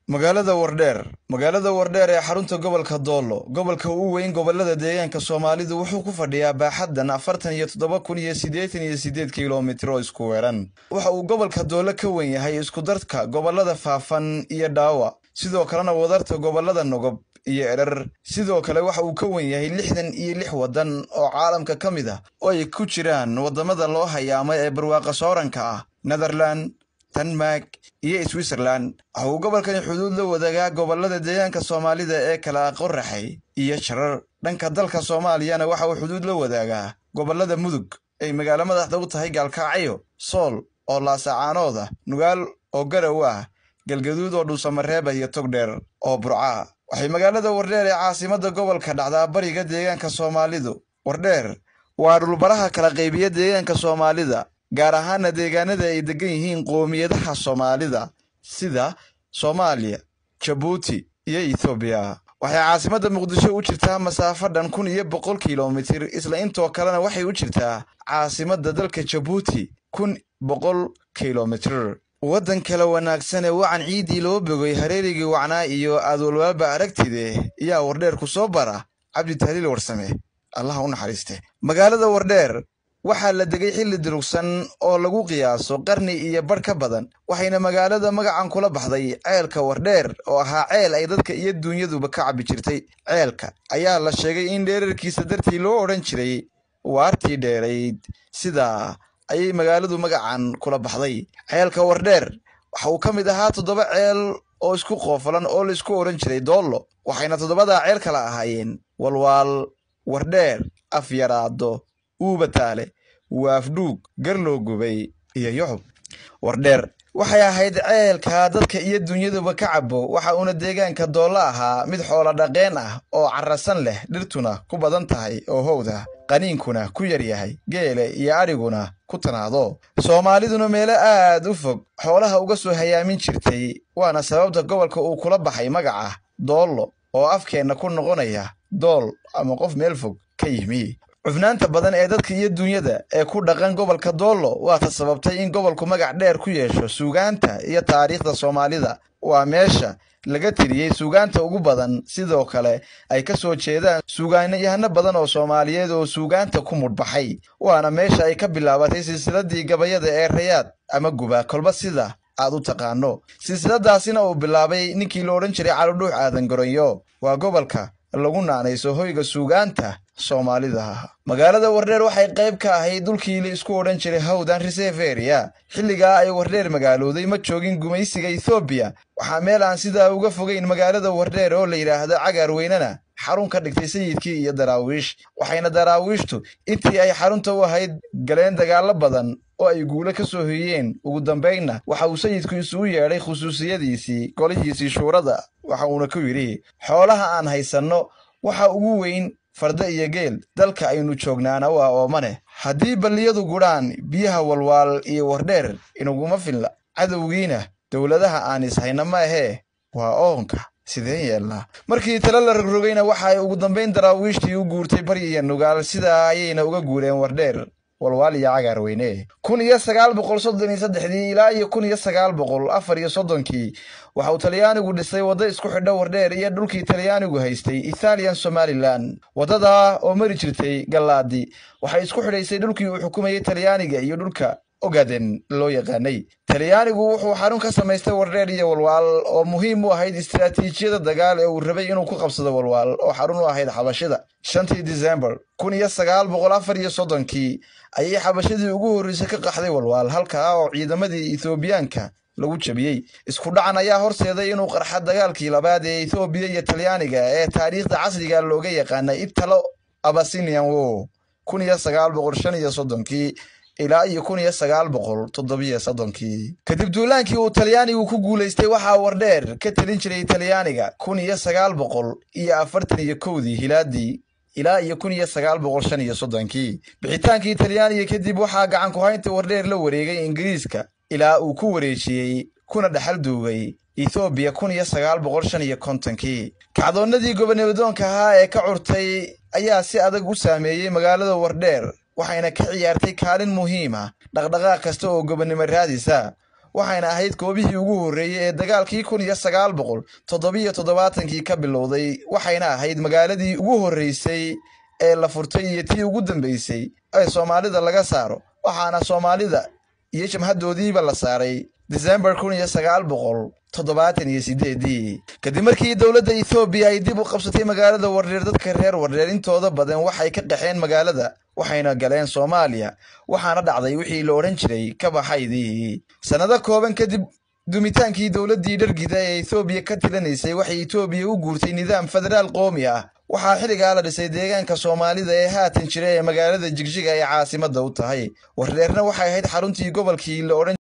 magaalada Wardheer ee xarunta gobolka Doolo gobolka ugu weyn gobolada deegaanka Soomaalidu wuxuu ku fadhiyaa baaxaddan 47,088 kiiloomitir oo isku weeran waxa uu gobolka Doolo ka weyn yahay isku darka gobolada Faafan iyo Dhaawa sidoo kalena wadarta gobolada Nogob iyo Erer sidoo kale waxa uu ka weyn yahay 66 wadan oo caalamka kamid ah oo ay ku jiraan wadamada loo hayaamay ee barwaaqo sooranka ah Netherlands Denmark iyo Switzerland waxa gobolkan xuduud la wadaaga gobolada deegaanka Soomaalida ee kala Qorraxay iyo Sharar dhanka dalka Soomaaliyana waxa uu xuduud la wadaaga gobolada Mudug ay magaalada madaxda u tahay Gaalkacyo Sool oo Laasacaanooda Nugaal oo Garowe ah Galgaduud oo Dhuusamareeb iyo Togdheer oo Burca waxay magaalada Wardheer ee caasimadda gobolka dhacdaa bariga deegaanka Soomaalidu Wardheer waa dhul baraha kala qaybiya deegaanka Soomaalida gaar ahaan deegaanada ay degan yihiin qoomiyadaha Soomaalida sida Soomaaliya, Djibouti iyo Ethiopia. Waxay caasimadda Muqdisho u jirtaa masaafo dhan 1,100 kiiloomitir isla intoo kalena waxay u jirtaa caasimadda dalka Djibouti 100 kiiloomitir. Wadan kala wanaagsan ee wacan ciidii loo bogay hareerigii wacnaa iyo adwalba aragtide ayaa Wardheer ku soo bara Cabdi Tahliil Warsame Allah u naxariiste. Magaalada Wardheer waxaa la degay xilli durugsan oo lagu qiyaaso qarni iyo bar ka badan waxayna magaalada magacan kula baxday ceelka Wardheer oo ahaa ceel ay dadka iyo dunyaduba ka cabi jirtay ceelka ayaa la sheegay in dheerarkiisa dartii loo oran jiray waartii dheerayd sida ay magaaladu magacan kula baxday ceelka Wardheer waxa uu kamid ahaa 7 ceel oo isku qoofalan oo la isku oran jiray Doolo waxayna 7da ceel kala ahaayeen Walwal Wardheer Afyaraado Uubataale Waafduug Garloo Gubay iyo Yoxub Wardheer waxay ahayd ceelka dadka iyo dunyaduba ka cabo waxa uu deegaanka Doolo ahaa mid xoolo dhaqeen ah oo carrasan leh dhirtuna ku badan tahay oo howda qaniinkuna ku yar yahay geele iyo ariguna ku tanaado Soomaaliduna meel aad u fog xoolaha uga soo hayaamin jirtay waana sababta gobolka uu kula baxay magaca Doolo oo afkeena ku noqonaya dool ama qof meel fog ka yimi cufnaanta badan ee dadka iyo dunyada ee ku dhaqan gobolka Doolo waa sababtay in gobolku magac dheer ku yeesho suugaanta iyo taariikhda Soomaalida waa meesha laga tiriyay suugaanta ugu badan sidoo kale ay ka soo jeedaan suugaanayahana badan oo Soomaaliyeed oo suugaanta ku mudbaxay waana meesha ay ka bilaabatay silsiladii gabayada ee Rayaad ama Guba kolba sida aad u taqaano silsiladaasina uu bilaabay ninkii loo oran jiray Caludhuux Aadan Goronyo waa gobolka lagu naanayso hoyga suugaanta Soomaalida magaalada Wardheer waxay qayb ka ahayd dhulkii la isku oran jiray Hawdan Reserve Area xilliga ay Wardheer magaalooday ma joogin gumaysiga Ethiopia waxa meel aan sida uga fogeyn magaalada Wardheer oo la yiraahdo Cagaar Weynana xarun ka dhigtay sayidkii iyo daraawiish waxayna daraawiishtu intii ay xarunta u ahayd galeen dagaal badan oo ay guulo ka soo hoyeen ugu dambeeyna waxa uu sayidku isugu yeeray khusuusiyadiisii golihiisii shuurada waxa uu ku yiri xoolaha aan haysano waxa ugu weyn farda iyo geel dalka aynu joognaana waa oomane hadii baliyadu guraan biyaha Walwal iyo Wardheer inaguma filna cadawgiina dawladaha aan ishayna ma ahee waa oonka sideen yeelna markii tala la rogrogayna waxa ay ugu dambeyn daraawiishtii u guurtay bari iyo Nugaal sida ayayna uga guureen Wardheer Walwal iyo Cagaar Weyne 1933 ilaa 1934 waxa uu Talyaanigu dhisay wada isku xidha Wardheer iyo dhulkii Talyaanigu haystay Italian Somaliland wadada oo mari jirtay Galaadi waxay isku xidhaysay dhulkii uu xukumayay Talyaaniga iyo dhulka Ogaden loo yaqaanay Talyaanigu wuxuu xarun ka samaystay Wardheer iyo Walwal oo muhiim u ahayd istiraatiijiyada dagaal ee uu rabay inuu ku qabsado Walwal oo xarun u ahayd Xabashida 5 December 1934 ayay Xabashidii ugu horeysay ka qaxday Walwal halka oo ciidamadii Ethiopiaanka lagu jabiyay isku dhacan ayaa horseeday inuu qarxa dagaalkii labaad ee Ethiopia iyo Talyaaniga ee taariikhda casriga looga yaqaanay Italo Abyssinian War 1935 ilaa 1937 kadib duulaankii uu Talyaanigu ku guuleystay waxa Wardheer ka talin jiray Talyaaniga 1941 hilaadii ilaa 1935 bixitaankii Talyaaniga kadib waxa gacan ku haynta Wardheer la wareegay Ingiriiska ilaa uu ku wareejiyay kuna dhaxal duugay Ethiopia 1955 kacdoonadii gobonadooyinka ahaa ee ka curtay ayaa si adag u saameeyay magaalada Wardheer waxayna ka ciyaartay kaalin muhiim ah dhaqdhaqaaq kasta oo gobonimo raadisa waxayna ahayd koobihii ugu horreeyay ee dagaalkii 1977 ka bilowday waxayna ahayd magaaladii ugu horreysay ee la furtay iyo tii ugu dambeysay ee Soomaalida laga saaro waxaana Soomaalida iyo jamhadoodiiba la saaray December 1978 kadib markii dawladda Ethiopia ay dib u qabsatay magaalada Wareer dadka reer Wareer intooda badan waxay ka qaxeen magaalada waxayna galeen Soomaaliya waxaana dhacday wixii la oran jiray ka baxaydii sanado kooban kadib dumitaankii dawladdii dhargida ee Ethiopia ka tilanaysay waxay Ethiopia u guurtay nidaam federaal qoomi ah waxaa xiligaa la dhisay deegaanka Soomaalida ee haatan jiray ee magaalada Jigjiga ee caasimadda u tahay Wareerna waxay ahayd xaruntii gobolkii la oran